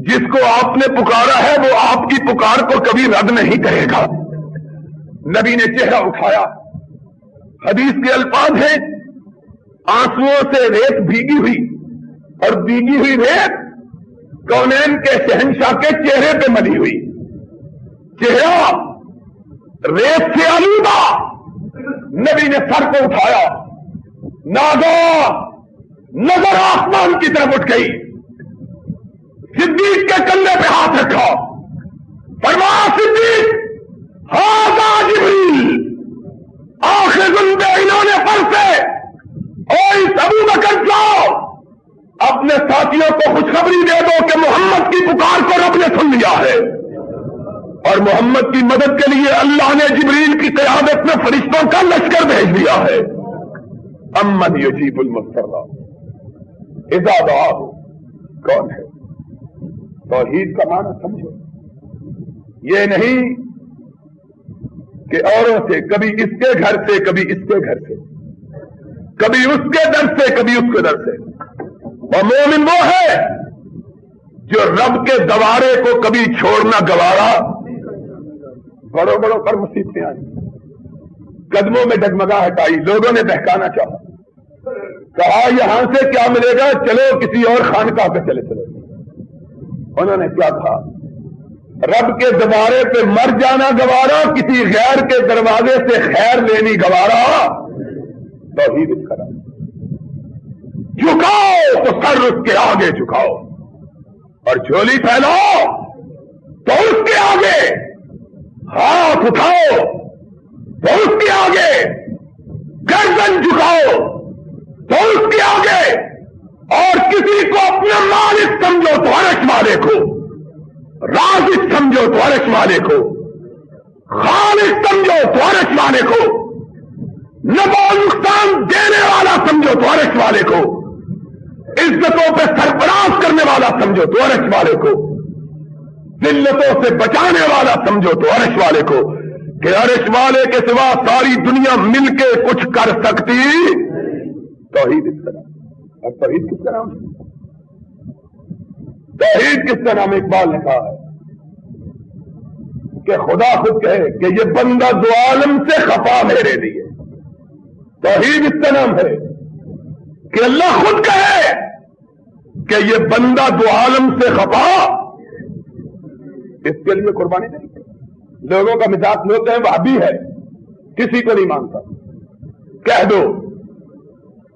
جس کو آپ نے پکارا ہے وہ آپ کی پکار کو کبھی رد نہیں کرے گا. نبی نے چہرہ اٹھایا. حدیث کے الفاظ ہیں آنسوؤں سے ریت بھیگی ہوئی, اور بھیگی ہوئی ریت کونین کے شہنشاہ کے چہرے پہ ملی ہوئی. چہرہ ریت سے آلودہ. نبی نے سر کو اٹھایا. ناگا نظر آسمان کی طرف اٹھ گئی. صدیق کے کندھے پہ ہاتھ رکھا. فرمایا صدیق ھذا جبریل. آخر زندے انہوں نے پر سے اور اس ابو بکر جاؤ اپنے ساتھیوں کو خوشخبری دے دو کہ محمد کی پکار کو رب نے سن لیا ہے, اور محمد کی مدد کے لیے اللہ نے جبریل کی قیادت میں فرشتوں کا لشکر بھیج دیا ہے. امن یجیب المضطر اذا دعاہ. کون ہے؟ توحید کا معنی سمجھو. یہ نہیں کہ اوروں سے, کبھی اس کے گھر سے, کبھی اس کے گھر سے, کبھی اس کے در سے, کبھی اس کے در سے. اور مومن وہ ہے جو رب کے دوارے کو کبھی چھوڑنا گوارا. بڑوں بڑوں پر مصیبتیں آئی, قدموں میں ڈگمگا ہٹائی, لوگوں نے بہکانا چاہا. کہا یہاں سے کیا ملے گا, چلو کسی اور خانقاہ پہ چلے چلے. انہوں نے کیا کہا رب کے دوارے پہ مر جانا گوارا, کسی غیر کے دروازے سے خیر لینی گوارا. توحید کرا. جھکاؤ تو سر اس کے آگے جھکاؤ, اور جھولی پھیلاؤ تو اس کے آگے. ہاتھ اٹھاؤ تو اس کے آگے. گردن جھکاؤ تو اس کے آگے. اور کسی کو اپنا مالک سمجھو تو عرش والے کو, رازق سمجھو تو عرش والے کو, خالق سمجھو تو عرش والے کو, نفع و نقصان دینے والا سمجھو تو عرش والے کو, عزتوں پہ سرفراز کرنے والا سمجھو تو عرش والے کو, ذلتوں سے بچانے والا سمجھو تو عرش والے کو. کہ عرش والے کے سوا ساری دنیا مل کے کچھ کر سکتی. توحید اس کا نام. اور توحید کس کا نام؟ توحید کس کا نام؟ اقبال نے کہا ہے کہ خدا خود کہے کہ یہ بندہ دو عالم سے خفا میرے لیے. توحید اس کا نام ہے کہ اللہ خود کہے کہ یہ بندہ دو عالم سے خفا. اس کے لیے قربانی نہیں. لوگوں کا مزاج ہوتے ہیں وہابی ہے, کسی کو نہیں مانتا. کہہ دو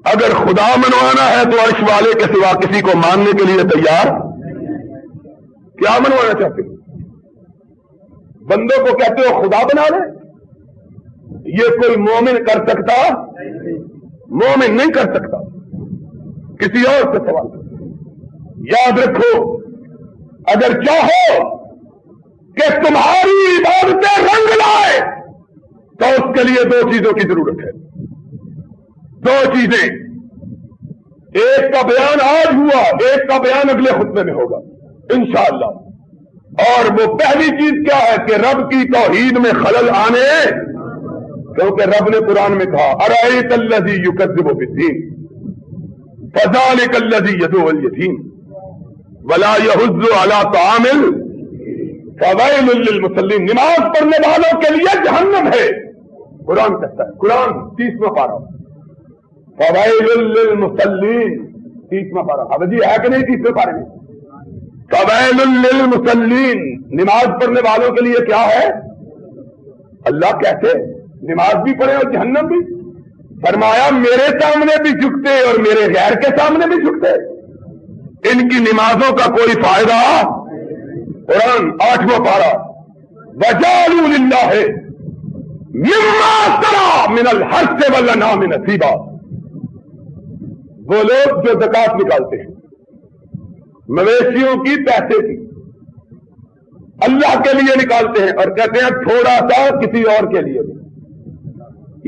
اگر خدا منوانا ہے تو عرش والے کے سوا کسی کو ماننے کے لیے تیار. کیا منوانا چاہتے ہو؟ بندوں کو کہتے ہو خدا بنا لے. یہ کوئی مومن کر سکتا؟ مومن نہیں کر سکتا. کسی اور سے سوال کرو. یاد رکھو اگر چاہو کہ تمہاری عبادتیں رنگ لائے تو اس کے لیے دو چیزوں کی ضرورت ہے. دو چیزیں. ایک کا بیان آج ہوا، ایک کا بیان اگلے خطبے میں ہوگا انشاءاللہ۔ اور وہ پہلی چیز کیا ہے کہ رب کی توحید میں خلل آنے، کیونکہ رب نے قرآن میں کہا ارأیت الذی یکذب بالدین فذلک الذی یدعو الیتیم ولا یحض علی طعام فویل للمصلین، نماز پڑھنے والوں کے لیے جہنم ہے، قرآن کہتا ہے، قرآن 30واں پارہ، فویل للمصلین 30واں پارہ، اب جی ہے کہ نہیں 30ویں پارے میں؟ فویل للمصلین، نماز پڑھنے والوں کے لیے کیا ہے؟ اللہ کہتے نماز بھی پڑھے اور جہنم بھی، فرمایا میرے سامنے بھی جھکتے اور میرے غیر کے سامنے بھی جھکتے، ان کی نمازوں کا کوئی فائدہ۔ قرآن 8واں پارہ، وجعلوا للہ مما اشترى من الحرث والانعام نصیبا، وہ لوگ جو زکات نکالتے ہیں مویشیوں کی، پیسے کی، اللہ کے لیے نکالتے ہیں اور کہتے ہیں تھوڑا سا کسی اور کے لیے،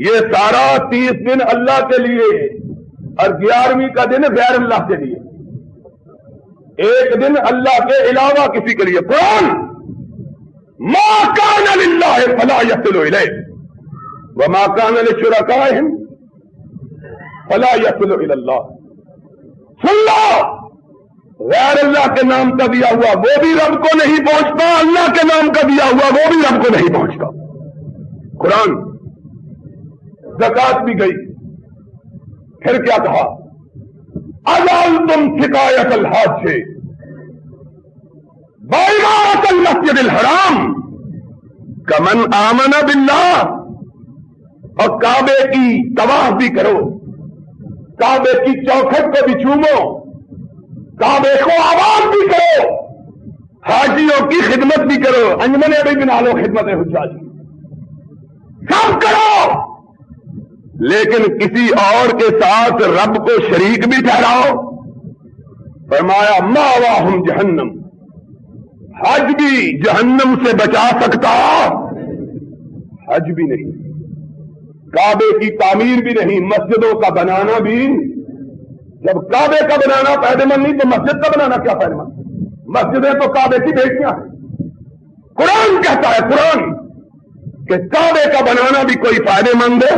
یہ سارا 30 دن اللہ کے لیے اور 11ویں کا دن غیر اللہ کے لیے، ایک دن اللہ کے علاوہ کسی کے لیے۔ قرآن ما کان للہ فلا یصل الیہ وما کان لشرکائہم فلا یصل الی اللہ، سن لو غیر اللہ کے نام کا دیا ہوا وہ بھی رب کو نہیں پہنچتا، اللہ کے نام کا دیا ہوا وہ بھی رب کو نہیں پہنچتا۔ قرآن زکات بھی گئی، پھر کیا کہا؟ اجعلتم سقایۃ الحاج وامارۃ المسجد الحرام کمن آمن باللہ، اور کعبے کی طواف بھی کرو، کعبے کی چوکھٹ کو بھی چومو، کعبے کو آباد بھی کرو، حاجیوں کی خدمت بھی کرو، انجمنیں بھی بنا لو، خدمت حجاج سب کرو، لیکن کسی اور کے ساتھ رب کو شریک بھی ٹھہراؤ۔ فرمایا ماواہم جہنم، حج بھی جہنم سے بچا سکتا، حج بھی نہیں، کعبے کی تعمیر بھی نہیں، مسجدوں کا بنانا بھی، جب کعبے کا بنانا فائدہ مند نہیں تو مسجد کا بنانا کیا فائدہ مند؟ مسجدیں تو کعبے کی بیٹیاں ہیں۔ قرآن کہتا ہے، قرآن کہ کعبے کا بنانا بھی کوئی فائدہ مند ہے؟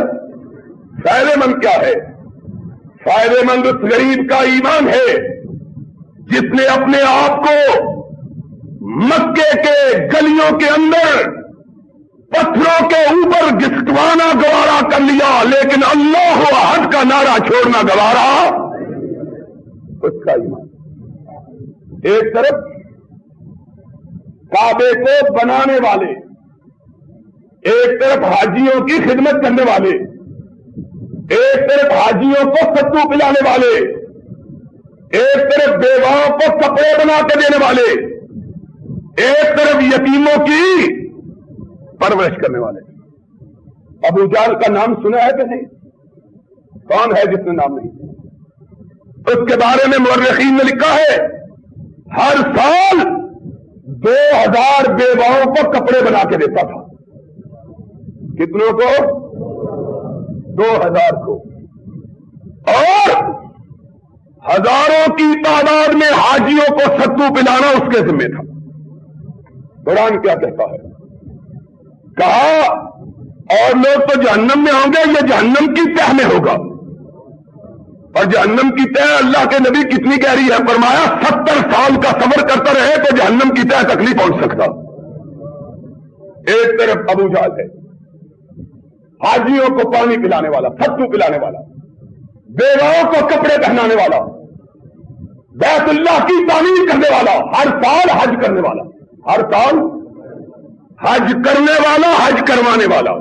فائدہ مند کیا ہے؟ فائدہ مند اس غریب کا ایمان ہے جس نے اپنے آپ کو مکے کے گلیوں کے اندر پتھروں کے اوپر گھسٹوانا گوارا کر لیا، لیکن اللہ احد کا نعرہ چھوڑنا گوارا، اس کا ایمان۔ ایک طرف کعبے کو بنانے والے، ایک طرف حاجیوں کی خدمت کرنے والے، ایک طرف حاجیوں کو ستو پلانے والے، ایک طرف بیواؤں کو کپڑے بنا کے دینے والے، ایک طرف یتیموں کی پرورش کرنے والے۔ ابو جہل کا نام سنا ہے کہ نہیں؟ کون ہے جس نے نام نہیں؟ اس کے بارے میں مورخین نے لکھا ہے ہر سال 2000 بیواؤں کو کپڑے بنا کے دیتا تھا۔ کتنوں کو؟ 2000 کو، اور ہزاروں کی تعداد میں حاجیوں کو ستو پلانا اس کے ذمہ تھا۔ قرآن کیا کہتا ہے؟ کہا اور لوگ تو جہنم میں ہوں گے، یہ جہنم کی تہ میں ہوگا، اور جہنم کی تہ اللہ کے نبی کتنی گہری ہے؟ فرمایا 70 سال کا سفر کرتا رہے تو جہنم کی تہ تک نہیں پہنچ سکتا۔ ایک طرف ابو جہل ہے، حاجیوں کو پانی پلانے والا، ستو پلانے والا، بیواؤں کو کپڑے پہنانے والا، بیت اللہ کی تعمیر کرنے والا، ہر سال حج کرنے والا، ہر سال حج کرنے والا، حج کروانے والا،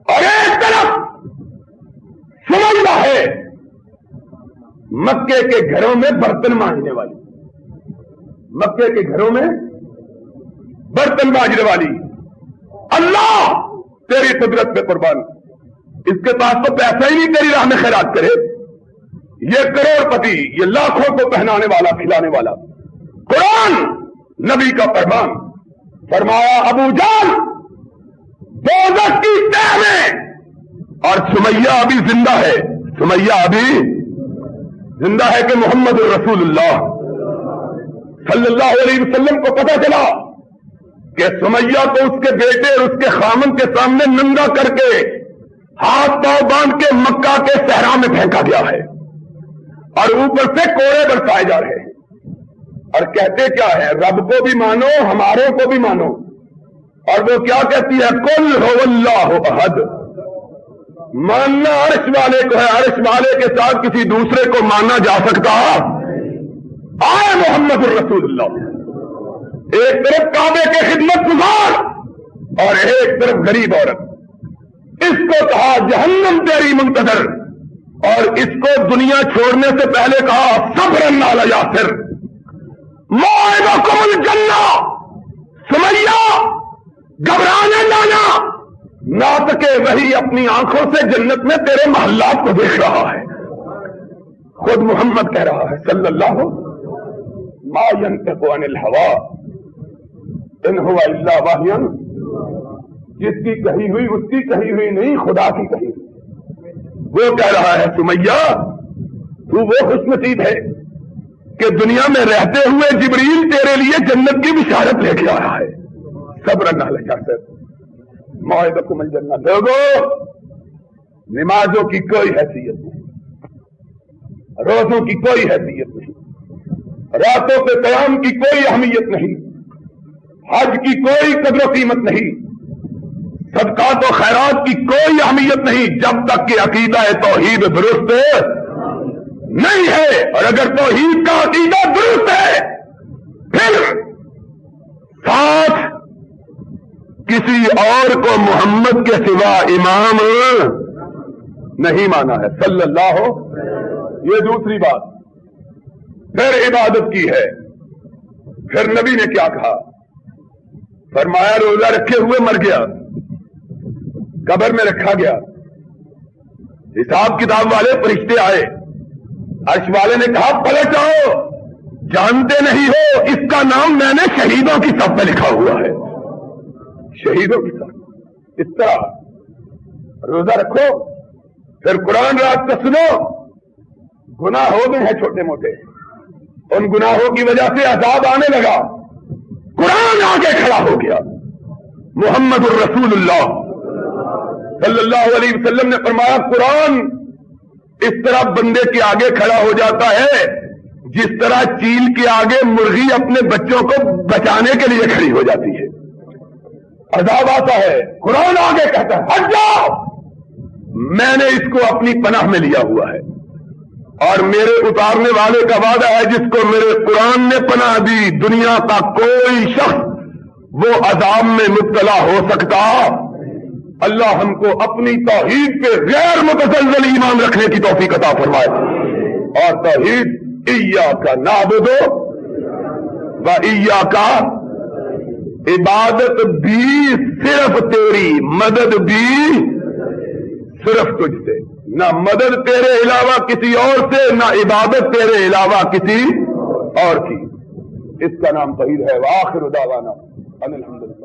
اور ایک طرف سمجھتا ہے مکے کے گھروں میں برتن مانجنے والی، مکے کے گھروں میں برتن مانجنے والی۔ اللہ تیری قدرت پہ قربان، اس کے پاس تو پیسہ ہی نہیں تیری راہ میں خیرات کرے، یہ کروڑ پتی، یہ لاکھوں کو پہنانے والا، کھلانے والا۔ قرآن نبی کا فرمان، فرمایا ابو جہل دوزخ کی تہ میں، اور سمیہ ابھی زندہ ہے، سمیہ ابھی زندہ ہے کہ محمد الرسول اللہ صلی اللہ علیہ وسلم کو پتہ چلا کہ سمیہ کو اس کے بیٹے اور اس کے خامن کے سامنے ننگا کر کے ہاتھ پاؤں باندھ کے مکہ کے صحرا میں پھینکا گیا ہے اور اوپر سے کوڑے برسائے جا رہے ہیں، اور کہتے کیا ہے؟ رب کو بھی مانو، ہماروں کو بھی مانو، اور وہ کیا کہتی ہے؟ قل هو اللہ احد۔ ماننا عرش والے کو ہے، عرش والے کے ساتھ کسی دوسرے کو مانا جا سکتا؟ آئے محمد الرسول اللہ، ایک طرف کعبے کے خدمت گزار اور ایک طرف غریب عورت، اس کو کہا جہنم تیری منتظر، اور اس کو دنیا چھوڑنے سے پہلے کہا صبرن علی یاسر، موعدکم الجنہ۔ سمیہ گھبرانے لانا نہ سکے، وہی اپنی آنکھوں سے جنت میں تیرے محلات کو دیکھ رہا ہے، خود محمد کہہ رہا ہے صلی اللہ ما ينطق عن الهوى ان هو الا وحی، جس کی کہی ہوئی اس کی کہی ہوئی نہیں، خدا کی کہی ہوئی۔ وہ کہہ رہا ہے سمیہ تو وہ خوش نصیب ہے کہ دنیا میں رہتے ہوئے جبریل تیرے لیے جنت کی بشارت لے کے آ رہا ہے۔ صبر علی یاسر موعدکم الجنہ۔ لوگوں، نمازوں کی کوئی حیثیت نہیں، روزوں کی کوئی حیثیت نہیں، راتوں کے قیام کی کوئی اہمیت نہیں، حج کی کوئی قدر و قیمت نہیں، صدقات و خیرات کی کوئی اہمیت نہیں، جب تک کہ عقیدہ توحید درست نہیں ہے۔ اور اگر توحید کا عقیدہ درست ہے پھر ساتھ کسی اور کو محمد کے سوا امام نہیں مانا ہے صلی اللہ ہو۔ یہ دوسری بات۔ پھر عبادت کی ہے، پھر نبی نے کیا کہا؟ فرمایا روزہ رکھے ہوئے مر گیا، قبر میں رکھا گیا، حساب کتاب والے فرشتے آئے، عرش والے نے کہا پلٹ جاؤ، جانتے نہیں ہو اس کا نام میں نے شہیدوں کی صف میں لکھا ہوا ہے، شہیدوں کی صف۔ اس طرح روزہ رکھو، پھر قرآن رات کا سنو، گناہ ہو گئے ہیں چھوٹے موٹے، ان گناہوں کی وجہ سے عذاب آنے لگا، قرآن آگے کھڑا ہو گیا۔ محمد الرسول اللہ صلی اللہ علیہ وسلم نے فرمایا قرآن اس طرح بندے کے آگے کھڑا ہو جاتا ہے جس طرح چیل کے آگے مرغی اپنے بچوں کو بچانے کے لیے کھڑی ہو جاتی ہے۔ عذاب آتا ہے، قرآن آگے کہتا ہے ہٹ جاؤ، میں نے اس کو اپنی پناہ میں لیا ہوا ہے، اور میرے اتارنے والے کا وعدہ ہے جس کو میرے قرآن نے پناہ دی، دنیا کا کوئی شخص وہ عذاب میں مبتلا ہو سکتا۔ اللہ ہم کو اپنی توحید پہ غیر متزلزل ایمان رکھنے کی توفیق عطا فرمائے، اور توحید ایاک نعبد و ایاک، عبادت بھی صرف تیری، مدد بھی صرف تجھ سے، نہ مدد تیرے علاوہ کسی اور سے، نہ عبادت تیرے علاوہ کسی اور کی۔ اس کا نام توحید ہے۔ وآخر دعوانا ان الحمدللہ۔